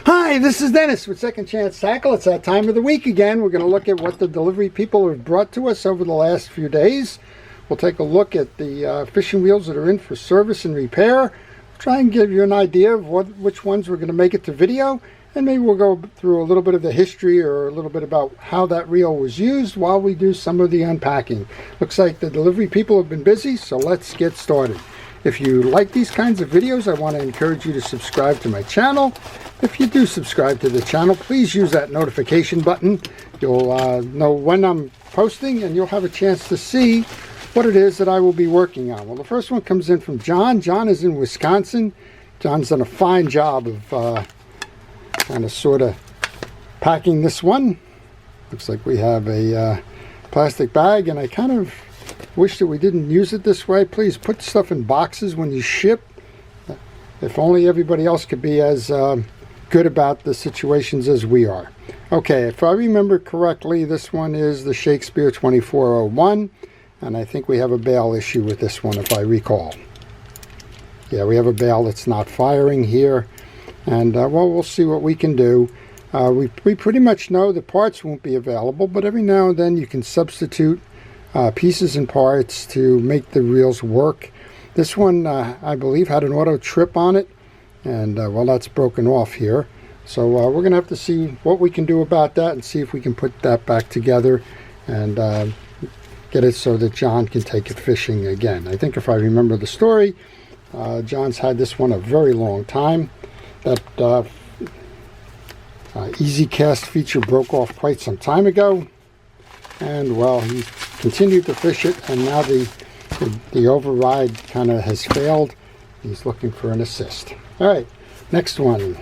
Hi, this is Dennis with Second Chance Tackle. It's that time of the week again. We're going to look at what the delivery people have brought to us over the last few days. We'll take a look at the fishing wheels that are in for service and repair. Try and give you an idea of which ones we're going to make it to video. And maybe we'll go through a little bit of the history or a little bit about how that reel was used while we do some of the unpacking. Looks like the delivery people have been busy, so let's get started. If you like these kinds of videos, I want to encourage you to subscribe to my channel. If you do subscribe to the channel, please use that notification button. You'll know when I'm posting, and you'll have a chance to see what it is that I will be working on. Well, the first one comes in from John. John is in Wisconsin. John's done a fine job of kind of sort of packing this one. Looks like we have a plastic bag, and I kind of wish that we didn't use it this way. Please put stuff in boxes when you ship. If only everybody else could be as good about the situations as we are. Okay, if I remember correctly, this one is the Shakespeare 2401, and I think we have a bail issue with this one, if I recall. Yeah, we have a bail that's not firing here, and well, we'll see what we can do. We pretty much know the parts won't be available, but every now and then you can substitute pieces and parts to make the reels work. This one, I believe, had an auto trip on it, and well, that's broken off here. So we're going to have to see what we can do about that and see if we can put that back together and get it so that John can take it fishing again. I think if I remember the story, John's had this one a very long time. That Easy Cast feature broke off quite some time ago, and well, he continued to fish it, and now the override kind of has failed. He's looking for an assist. All right, next one.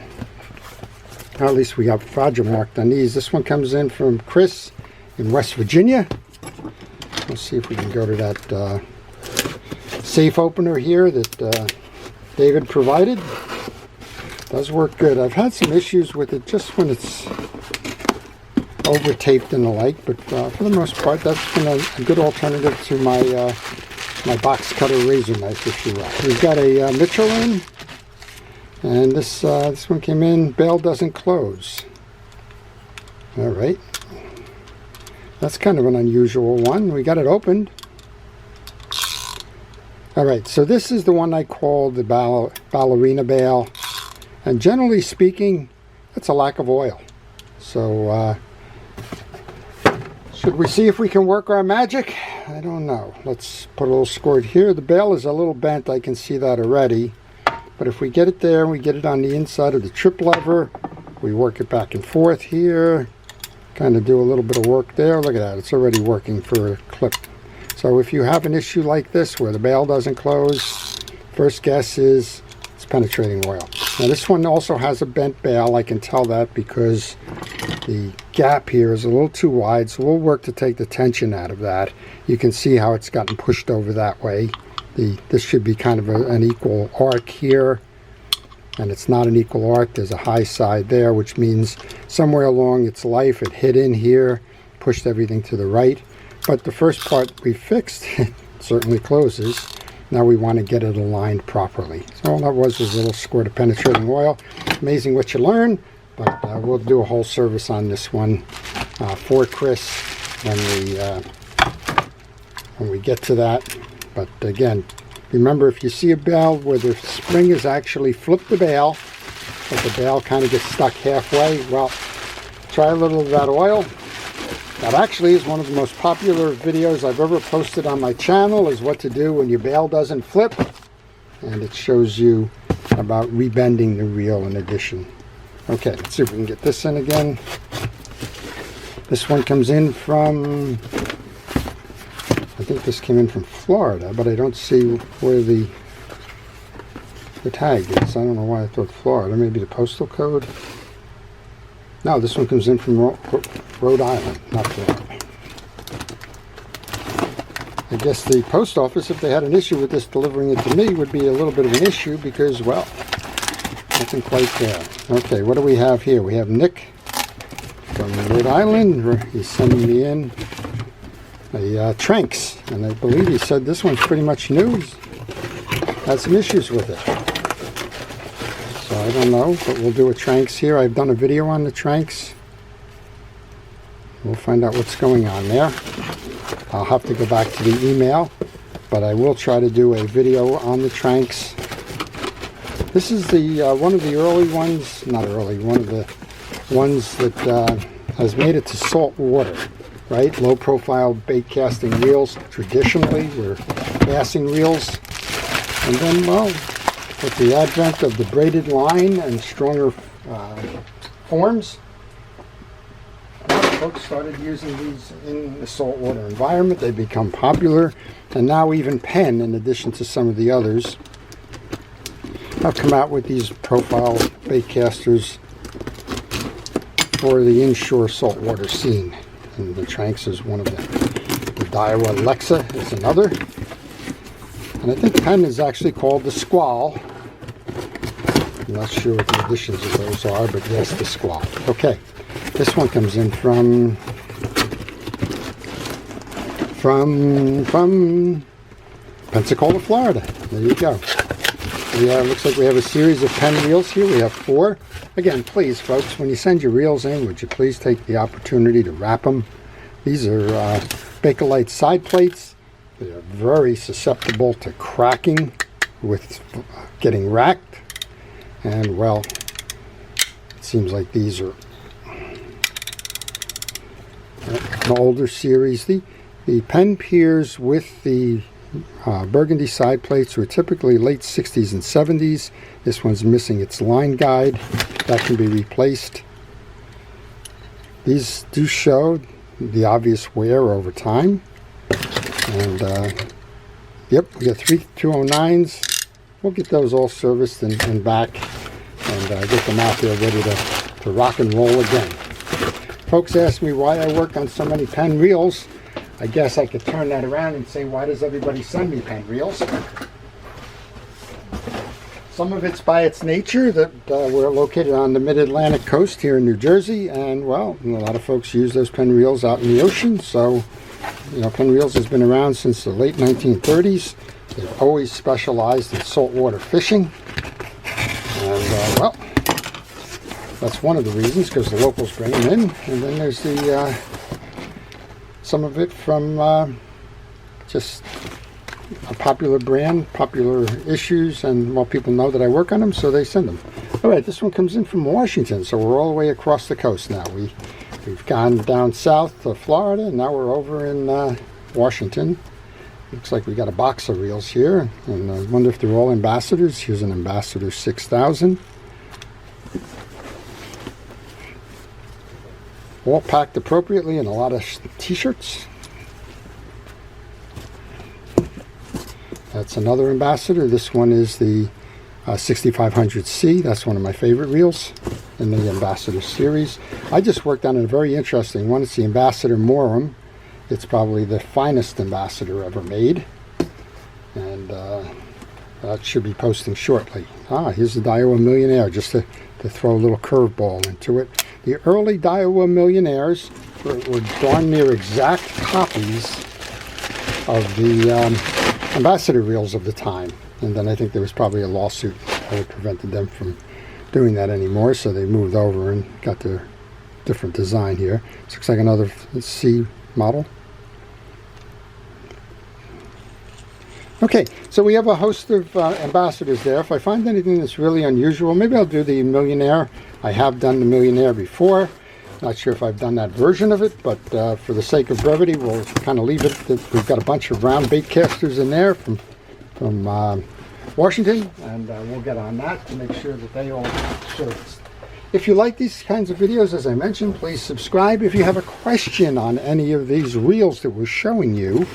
Or at least we got fragile marked on these. This one comes in from Chris in West Virginia. Let's see if we can go to that safe opener here that David provided. Does work good. I've had some issues with it just when it's over taped and the like, but for the most part, that's been a good alternative to my my box cutter razor knife, if you will. We've got a Michelin, and this one came in. Bail doesn't close. All right, that's kind of an unusual one. We got it opened. All right, so this is the one I call the ballerina bail, and generally speaking, it's a lack of oil. So should we see if we can work our magic? I don't know. Let's put a little squirt here. The bail is a little bent. I can see that already. But if we get it there, we get it on the inside of the trip lever. We work it back and forth here. Kind of do a little bit of work there. Look at that. It's already working for a clip. So if you have an issue like this where the bail doesn't close, first guess is it's penetrating oil. Now this one also has a bent bail. I can tell that because the gap here is a little too wide, so we'll work to take the tension out of that. You can see how it's gotten pushed over that way. This should be kind of an equal arc here, and it's not an equal arc. There's a high side there, which means somewhere along its life it hit in here, pushed everything to the right. But the first part we fixed certainly closes. Now we want to get it aligned properly. So all that was a little squirt of penetrating oil. Amazing what you learn. But we'll do a whole service on this one for Chris when we get to that. But again, remember, if you see a bail where the spring is actually flipped the bail, but the bail kind of gets stuck halfway, well, try a little of that oil. That actually is one of the most popular videos I've ever posted on my channel, is what to do when your bail doesn't flip. And it shows you about rebending the reel in addition. Okay, let's see if we can get this in again. This one comes in from, I think this came in from Florida, but I don't see where the tag is. I don't know why I thought Florida. Maybe the postal code? No, this one comes in from Rhode Island, not Florida. I guess the post office, if they had an issue with this delivering it to me, would be a little bit of an issue because, well, nothing quite there. Okay, what do we have here? We have Nick from Rhode Island. He's sending me in a Tranks, and I believe he said this one's pretty much new. He's had some issues with it. So I don't know, but we'll do a Tranks here. I've done a video on the Tranks. We'll find out what's going on there. I'll have to go back to the email, but I will try to do a video on the Tranks. This is the one of the early ones, not early, one of the ones that has made it to salt water, right? Low profile bait casting reels traditionally were casting reels. And then, well, with the advent of the braided line and stronger forms, folks started using these in the saltwater environment. They become popular, and now even Penn, in addition to some of the others, have come out with these profile bait casters for the inshore saltwater scene. And the Tranks is one of them. The Daiwa Lexa is another. And I think Penn is actually called the Squall. I'm not sure what the additions of those are, but yes, the Squall. Okay. This one comes in from Pensacola, Florida. There you go. Yeah, it looks like we have a series of Penn reels here. We have 4. Again, please, folks, when you send your reels in, would you please take the opportunity to wrap them? These are Bakelite side plates. They are very susceptible to cracking with getting racked. And, well, it seems like these are an older series. The Penn piers with the burgundy side plates were typically late 60s and 70s. This one's missing its line guide. That can be replaced. These do show the obvious wear over time. And yep, we got 3 209s. We'll get those all serviced and back, and get them out there ready to rock and roll again. Folks ask me why I work on so many Penn reels. I guess I could turn that around and say, why does everybody send me Penn reels? Some of it's by its nature that we're located on the mid-Atlantic coast here in New Jersey, and, well, a lot of folks use those Penn reels out in the ocean. So, you know, Penn reels has been around since the late 1930s. They've always specialized in saltwater fishing. And, well, that's one of the reasons, because the locals bring them in. And then there's the some of it from just a popular brand, popular issues, and, well, people know that I work on them, so they send them. All right, this one comes in from Washington, so we're all the way across the coast now. We've gone down south to Florida, and now we're over in Washington. Looks like we got a box of reels here, and I wonder if they're all Ambassadors. Here's an Ambassador 6000. All packed appropriately in a lot of t-shirts. That's another Ambassador. This one is the 6500C. That's one of my favorite reels in the Ambassador series. I just worked on a very interesting one. It's the Ambassador Morum. It's probably the finest Ambassador ever made. And that should be posting shortly. Here's the Daiwa Millionaire, just to throw a little curveball into it. The early Daiwa Millionaires were darn near exact copies of the Ambassador reels of the time. And then I think there was probably a lawsuit that prevented them from doing that anymore, so they moved over and got their different design here. This looks like another C model. Okay, so we have a host of Ambassadors there. If I find anything that's really unusual, maybe I'll do the Millionaire. I have done the Millionaire before. Not sure if I've done that version of it, but for the sake of brevity, we'll kind of leave it. We've got a bunch of round bait casters in there from Washington, and we'll get on that to make sure that they all service. If you like these kinds of videos, as I mentioned, please subscribe. If you have a question on any of these reels that we're showing you,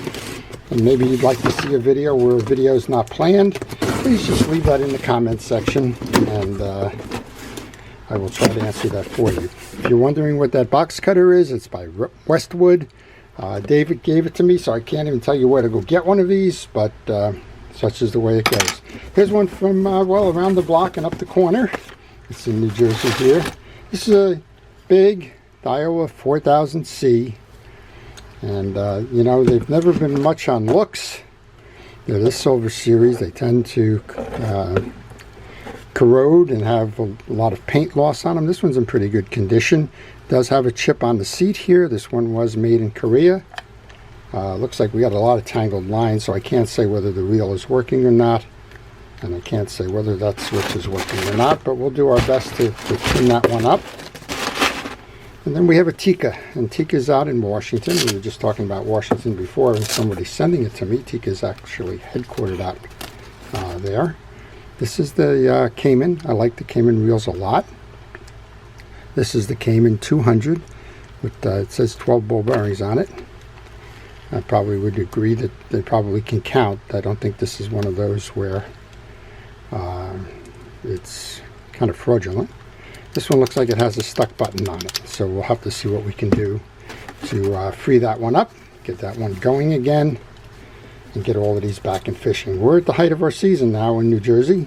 and maybe you'd like to see a video where a video is not planned, please just leave that in the comments section, and I will try to answer that for you. If you're wondering what that box cutter is, it's by Westwood. David gave it to me, so I can't even tell you where to go get one of these, but such is the way it goes. Here's one from, well, around the block and up the corner. It's in New Jersey here. This is a big Daiwa 4000C. And, you know, they've never been much on looks. They're the silver series. They tend to corrode and have a lot of paint loss on them. This one's in pretty good condition. Does have a chip on the seat here. This one was made in Korea. Looks like we got a lot of tangled lines, so I can't say whether the reel is working or not, and I can't say whether that switch is working or not, but we'll do our best to clean that one up. And then we have a Tikka, and Tikka's out in Washington. We were just talking about Washington before, and somebody sending it to me. Tikka's actually headquartered out there. This is the Cayman. I like the Cayman reels a lot. This is the Cayman 200 with it says 12 ball bearings on it. I probably would agree that they probably can count. I don't think this is one of those where it's kind of fraudulent. This one looks like it has a stuck button on it, so we'll have to see what we can do to free that one up, get that one going again, and get all of these back in fishing. We're at the height of our season now in New Jersey,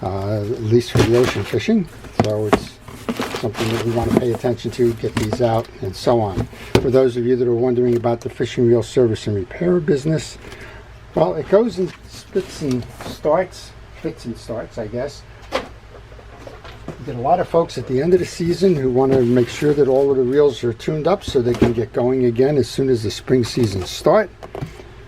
at least for the ocean fishing, so it's something that we want to pay attention to, get these out, and so on. For those of you that are wondering about the fishing reel service and repair business, well, it goes in fits and starts, I guess. You get a lot of folks at the end of the season who want to make sure that all of the reels are tuned up so they can get going again as soon as the spring season starts.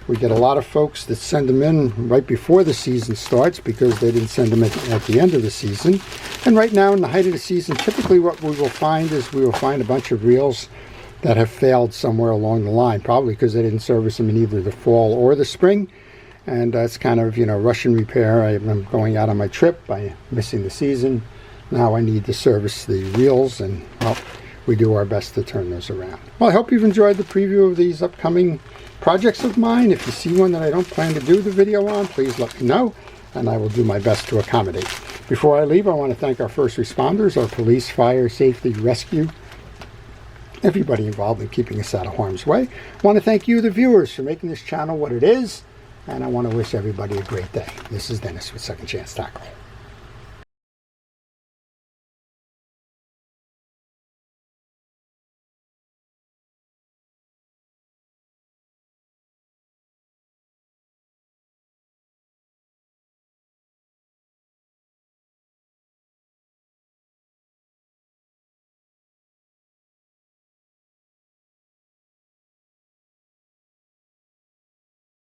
We get a lot of folks that send them in right before the season starts because they didn't send them at the end of the season. And right now in the height of the season, typically what we will find is we will find a bunch of reels that have failed somewhere along the line, probably because they didn't service them in either the fall or the spring. And that's kind of, rush and repair. I'm going out on my trip, I'm missing the season. Now I need to service the reels, and well, we do our best to turn those around. Well, I hope you've enjoyed the preview of these upcoming projects of mine. If you see one that I don't plan to do the video on, please let me know, and I will do my best to accommodate. Before I leave, I want to thank our first responders, our police, fire, safety, rescue, everybody involved in keeping us out of harm's way. I want to thank you, the viewers, for making this channel what it is, and I want to wish everybody a great day. This is Dennis with Second Chance Tackle.